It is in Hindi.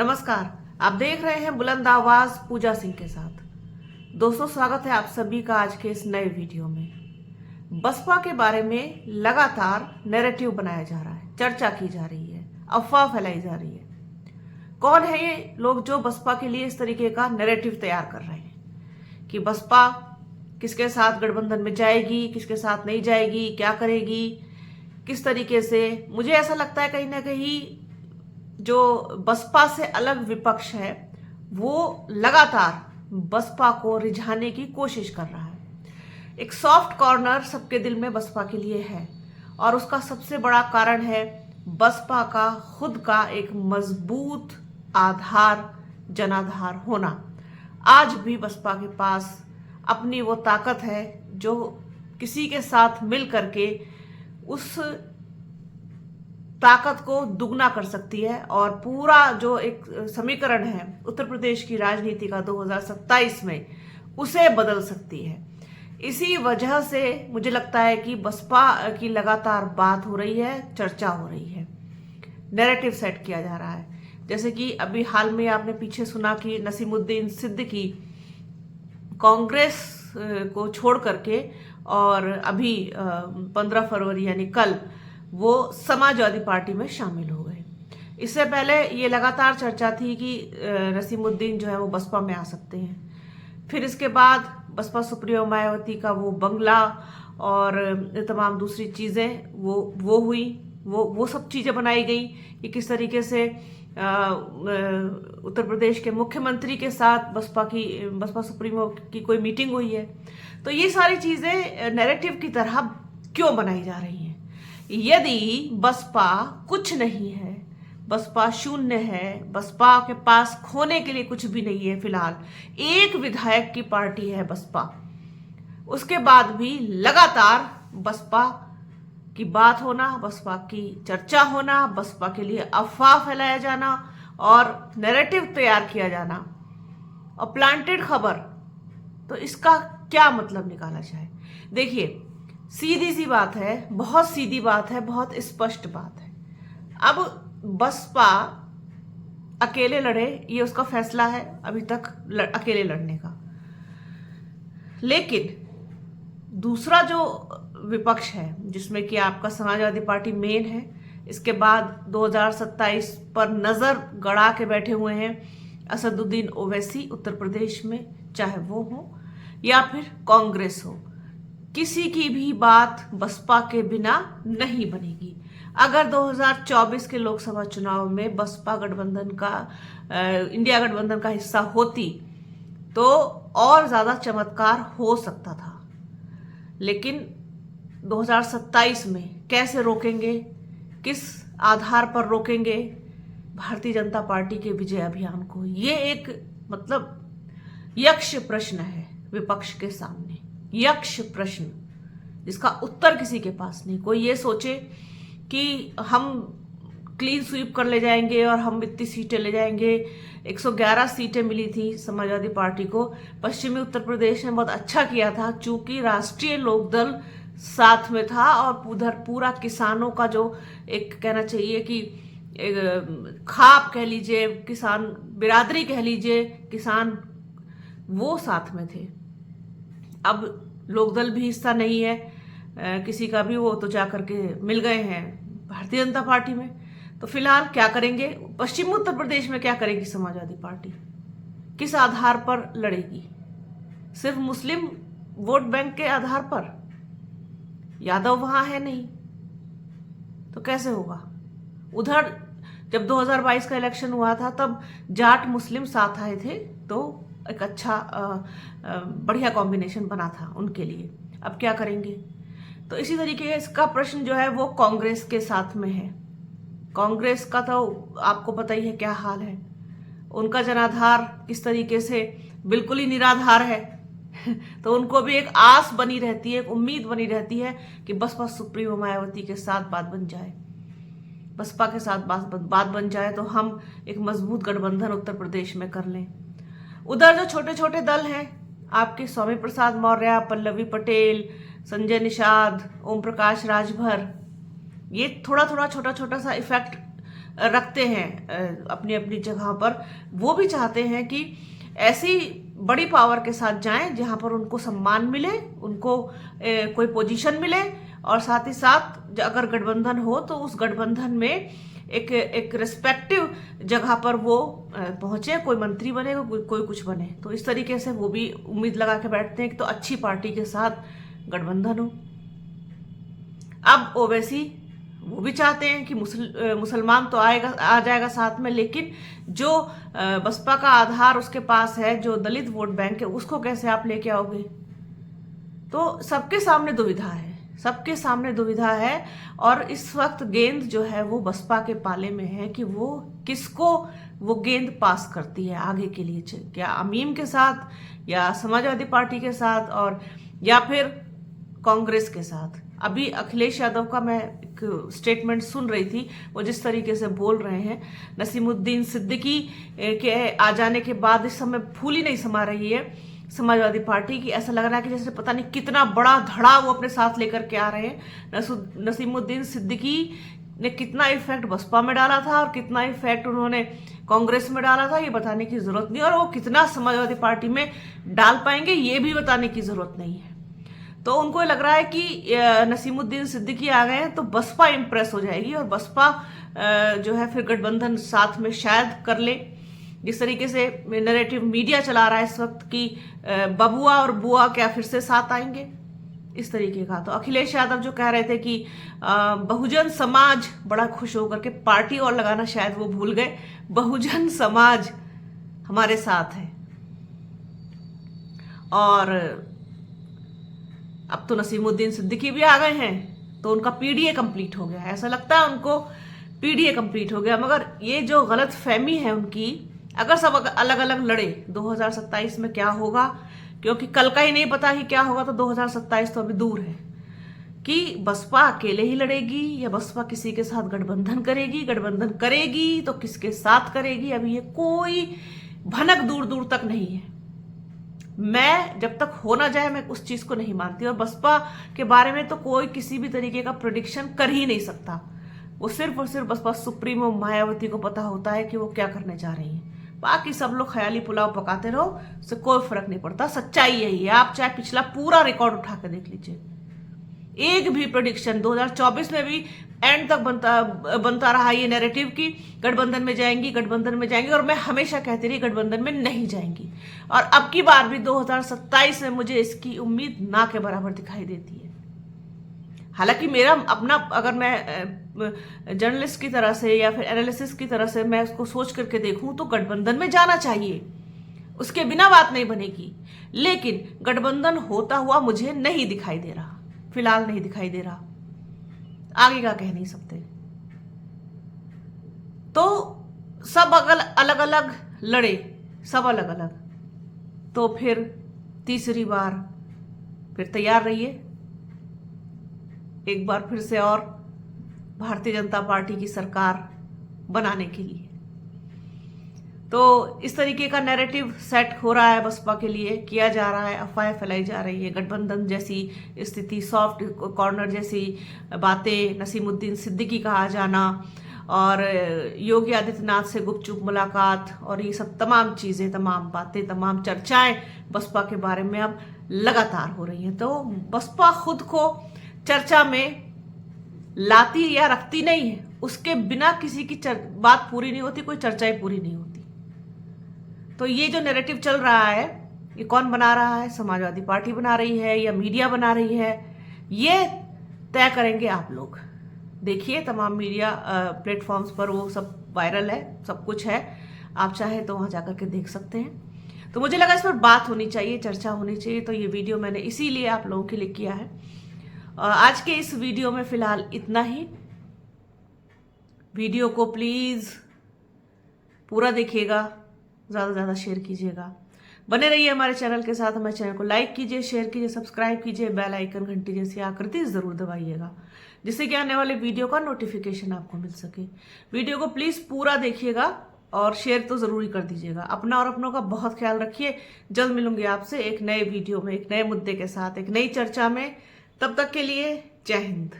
नमस्कार, आप देख रहे हैं बुलंद आवाज पूजा सिंह के साथ। दोस्तों, स्वागत है आप सभी का आज के इस नए वीडियो में। बसपा के बारे में लगातार नैरेटिव बनाया जा रहा है, चर्चा की जा रही है, अफवाह फैलाई जा रही है। कौन है ये लोग जो बसपा के लिए इस तरीके का नैरेटिव तैयार कर रहे हैं कि बसपा किसके साथ गठबंधन में जाएगी, किसके साथ नहीं जाएगी, क्या करेगी, किस तरीके से। मुझे ऐसा लगता है कहीं ना कहीं जो बसपा से अलग विपक्ष है वो लगातार बसपा को रिझाने की कोशिश कर रहा है। एक सॉफ्ट कॉर्नर सबके दिल में बसपा के लिए है और उसका सबसे बड़ा कारण है बसपा का खुद का एक मजबूत आधार, जनाधार होना। आज भी बसपा के पास अपनी वो ताकत है जो किसी के साथ मिल करके उस ताकत को दुगना कर सकती है और पूरा जो एक समीकरण है उत्तर प्रदेश की राजनीति का 2027 में उसे बदल सकती है। इसी वजह से मुझे लगता है कि बसपा की लगातार बात हो रही है, चर्चा हो रही है, नैरेटिव सेट किया जा रहा है। जैसे कि अभी हाल में आपने पीछे सुना कि नसीमुद्दीन सिद्दीकी कांग्रेस को छोड़ करके और अभी 15 फरवरी यानी कल वो समाजवादी पार्टी में शामिल हो गए। इससे पहले ये लगातार चर्चा थी कि नसीमुद्दीन जो है वो बसपा में आ सकते हैं। फिर इसके बाद बसपा सुप्रीमो मायावती का वो बंगला और तमाम दूसरी चीज़ें वो हुई, वो सब चीज़ें बनाई गई कि किस तरीके से उत्तर प्रदेश के मुख्यमंत्री के साथ बसपा सुप्रीमो की कोई मीटिंग हुई है। तो ये सारी चीज़ें नैरेटिव की तरह क्यों बनाई जा रही हैं? यदि बसपा कुछ नहीं है, बसपा शून्य है, बसपा के पास खोने के लिए कुछ भी नहीं है, फिलहाल एक विधायक की पार्टी है बसपा, उसके बाद भी लगातार बसपा की बात होना, बसपा की चर्चा होना, बसपा के लिए अफवाह फैलाया जाना और नैरेटिव तैयार किया जाना और प्लांटेड खबर, तो इसका क्या मतलब निकाला जाए? देखिए, सीधी सी बात है, बहुत सीधी बात है, बहुत स्पष्ट बात है। अब बसपा अकेले लड़े, ये उसका फैसला है अभी तक अकेले लड़ने का। लेकिन दूसरा जो विपक्ष है जिसमें कि आपका समाजवादी पार्टी मेन है, इसके बाद 2027 पर नजर गड़ा के बैठे हुए हैं असदुद्दीन ओवैसी उत्तर प्रदेश में, चाहे वो हो या फिर कांग्रेस हो। किसी की भी बात बसपा के बिना नहीं बनेगी। अगर 2024 के लोकसभा चुनाव में बसपा इंडिया गठबंधन का हिस्सा होती तो और ज्यादा चमत्कार हो सकता था। लेकिन 2027 में कैसे रोकेंगे, किस आधार पर रोकेंगे भारतीय जनता पार्टी के विजय अभियान को? ये एक यक्ष प्रश्न है विपक्ष के सामने, यक्ष प्रश्न जिसका उत्तर किसी के पास नहीं। कोई ये सोचे कि हम क्लीन स्वीप कर ले जाएंगे और हम इतनी सीटें ले जाएंगे। 111 सीटें मिली थी समाजवादी पार्टी को। पश्चिमी उत्तर प्रदेश ने बहुत अच्छा किया था चूंकि राष्ट्रीय लोकदल साथ में था और उधर पूरा किसानों का जो एक कहना चाहिए कि खाप कह लीजिए, किसान बिरादरी कह लीजिए, किसान वो साथ में थे। अब लोकदल भी हिस्सा नहीं है किसी का भी, वो तो जाकर के मिल गए हैं भारतीय जनता पार्टी में। तो फिलहाल क्या करेंगे? पश्चिमी उत्तर प्रदेश में क्या करेगी समाजवादी पार्टी? किस आधार पर लड़ेगी? सिर्फ मुस्लिम वोट बैंक के आधार पर? यादव वहां है नहीं तो कैसे होगा? उधर जब 2022 का इलेक्शन हुआ था तब जाट मुस्लिम साथ आए थे तो एक अच्छा बढ़िया कॉम्बिनेशन बना था उनके लिए। अब क्या करेंगे? तो इसी तरीके का इसका प्रश्न जो है वो कांग्रेस के साथ में है। कांग्रेस का तो आपको पता ही है क्या हाल है, उनका जनाधार किस तरीके से बिल्कुल ही निराधार है। तो उनको भी एक आस बनी रहती है, एक उम्मीद बनी रहती है कि बसपा सुप्रीमो मायावती के साथ बात बन जाए, बसपा के साथ बात बन जाए तो हम एक मजबूत गठबंधन उत्तर प्रदेश में कर लें। उधर जो छोटे छोटे दल हैं आपके, स्वामी प्रसाद मौर्य, पल्लवी पटेल, संजय निषाद, ओम प्रकाश राजभर, ये थोड़ा थोड़ा छोटा छोटा सा इफेक्ट रखते हैं अपनी अपनी जगह पर, वो भी चाहते हैं कि ऐसी बड़ी पावर के साथ जाएं जहां पर उनको सम्मान मिले, उनको कोई पोजीशन मिले, और साथ ही साथ अगर गठबंधन हो तो उस गठबंधन में एक रिस्पेक्टिव जगह पर वो पहुंचे, कोई मंत्री बने, कोई कुछ बने। तो इस तरीके से वो भी उम्मीद लगा के बैठते हैं कि तो अच्छी पार्टी के साथ गठबंधन हो। अब ओवैसी वो भी चाहते हैं कि मुसलमान तो आ जाएगा साथ में, लेकिन जो बसपा का आधार उसके पास है, जो दलित वोट बैंक है, उसको कैसे आप लेके आओगे? तो सबके सामने दुविधा है, सबके सामने दुविधा है। और इस वक्त गेंद जो है वो बसपा के पाले में है कि वो किसको वो गेंद पास करती है आगे के लिए, क्या अमीम के साथ या समाजवादी पार्टी के साथ, और या फिर कांग्रेस के साथ। अभी अखिलेश यादव का मैं एक स्टेटमेंट सुन रही थी, वो जिस तरीके से बोल रहे हैं, नसीमुद्दीन सिद्दीकी के आ जाने के बाद इस समय फूल ही नहीं समा रही है समाजवादी पार्टी की। ऐसा लग रहा है कि जैसे पता नहीं कितना बड़ा धड़ा वो अपने साथ लेकर के आ रहे हैं। नसीमुद्दीन सिद्दीकी ने कितना इफेक्ट बसपा में डाला था और कितना इफेक्ट उन्होंने कांग्रेस में डाला था, ये बताने की जरूरत नहीं, और वो कितना समाजवादी पार्टी में डाल पाएंगे ये भी बताने की जरूरत नहीं है। तो उनको लग रहा है कि नसीमुद्दीन सिद्दीकी आ गए हैं तो बसपा इंप्रेस हो जाएगी, और बसपा जो है फिर गठबंधन साथ में शायद कर ले। जिस तरीके से नैरेटिव मीडिया चला रहा है इस वक्त की बबुआ और बुआ क्या फिर से साथ आएंगे, इस तरीके का। तो अखिलेश यादव जो कह रहे थे कि बहुजन समाज बड़ा खुश होकर के पार्टी और लगाना शायद वो भूल गए, बहुजन समाज हमारे साथ है। और अब तो नसीमुद्दीन सिद्दीकी भी आ गए हैं, तो उनका पीडीए कंप्लीट हो गया, ऐसा लगता है उनको पीडीए कंप्लीट हो गया। मगर ये जो गलत फहमी है उनकी, अगर सब अलग अलग लड़े 2027 में क्या होगा, क्योंकि कल का ही नहीं पता कि क्या होगा, तो 2027 तो अभी दूर है, कि बसपा अकेले ही लड़ेगी या बसपा किसी के साथ गठबंधन करेगी, गठबंधन करेगी तो किसके साथ करेगी, अभी ये कोई भनक दूर दूर तक नहीं है। मैं जब तक हो ना जाए मैं उस चीज को नहीं मानती, और बसपा के बारे में तो कोई किसी भी तरीके का प्रेडिक्शन कर ही नहीं सकता। वो सिर्फ और सिर्फ बसपा सुप्रीमो मायावती को पता होता है कि वो क्या करने जा रही है। बाकी सब लोग ख्याली पुलाव पकाते रहो, उससे कोई फर्क नहीं पड़ता। सच्चाई यही है, आप चाहे पिछला पूरा रिकॉर्ड उठा के देख लीजिए, एक भी प्रेडिक्शन 2024 में भी एंड तक बनता रहा ये नैरेटिव कि गठबंधन में जाएंगी, गठबंधन में जाएंगी, और मैं हमेशा कहती रही गठबंधन में नहीं जाएंगी। और अब की बार भी 2027 में मुझे इसकी उम्मीद ना के बराबर दिखाई देती है। हालांकि मेरा अपना, अगर मैं जर्नलिस्ट की तरह से या फिर एनालिसिस की तरह से मैं उसको सोच करके देखूं तो गठबंधन में जाना चाहिए, उसके बिना बात नहीं बनेगी। लेकिन गठबंधन होता हुआ मुझे नहीं दिखाई दे रहा, फिलहाल नहीं दिखाई दे रहा, आगे का कह नहीं सकते। तो सब अलग अलग लड़े, सब अलग अलग, तो फिर तीसरी बार फिर तैयार रहिए एक बार फिर से और भारतीय जनता पार्टी की सरकार बनाने के लिए। तो इस तरीके का नैरेटिव सेट हो रहा है बसपा के लिए, किया जा रहा है, अफवाहें फैलाई जा रही है, गठबंधन जैसी स्थिति, सॉफ्ट कॉर्नर जैसी बातें, नसीमुद्दीन सिद्दीकी का आ जाना, और योगी आदित्यनाथ से गुपचुप मुलाकात, और ये सब तमाम चीज़ें, तमाम बातें, तमाम चर्चाएं बसपा के बारे में अब लगातार हो रही हैं। तो बसपा खुद को चर्चा में लाती या रखती नहीं है, उसके बिना किसी की बात पूरी नहीं होती, कोई चर्चाएं पूरी नहीं होती। तो ये जो नैरेटिव चल रहा है, ये कौन बना रहा है? समाजवादी पार्टी बना रही है या मीडिया बना रही है, ये तय करेंगे आप लोग। देखिए तमाम मीडिया प्लेटफॉर्म्स पर वो सब वायरल है, सब कुछ है, आप चाहे तो वहां जाकर के देख सकते हैं। तो मुझे लगा इस पर बात होनी चाहिए, चर्चा होनी चाहिए, तो ये वीडियो मैंने इसीलिए आप लोगों के लिए किया है। आज के इस वीडियो में फिलहाल इतना ही। वीडियो को प्लीज पूरा देखिएगा, ज़्यादा से ज़्यादा शेयर कीजिएगा, बने रहिए हमारे चैनल के साथ। हमारे चैनल को लाइक कीजिए, शेयर कीजिए, सब्सक्राइब कीजिए, बेल आइकन घंटी जैसी आकृति ज़रूर दबाइएगा, जिससे कि आने वाले वीडियो का नोटिफिकेशन आपको मिल सके। वीडियो को प्लीज़ पूरा देखिएगा और शेयर तो ज़रूर ही कर दीजिएगा। अपना और अपनों का बहुत ख्याल रखिए। जल्द मिलूंगी आपसे एक नए वीडियो में, एक नए मुद्दे के साथ, एक नई चर्चा में। तब तक के लिए जय हिंद।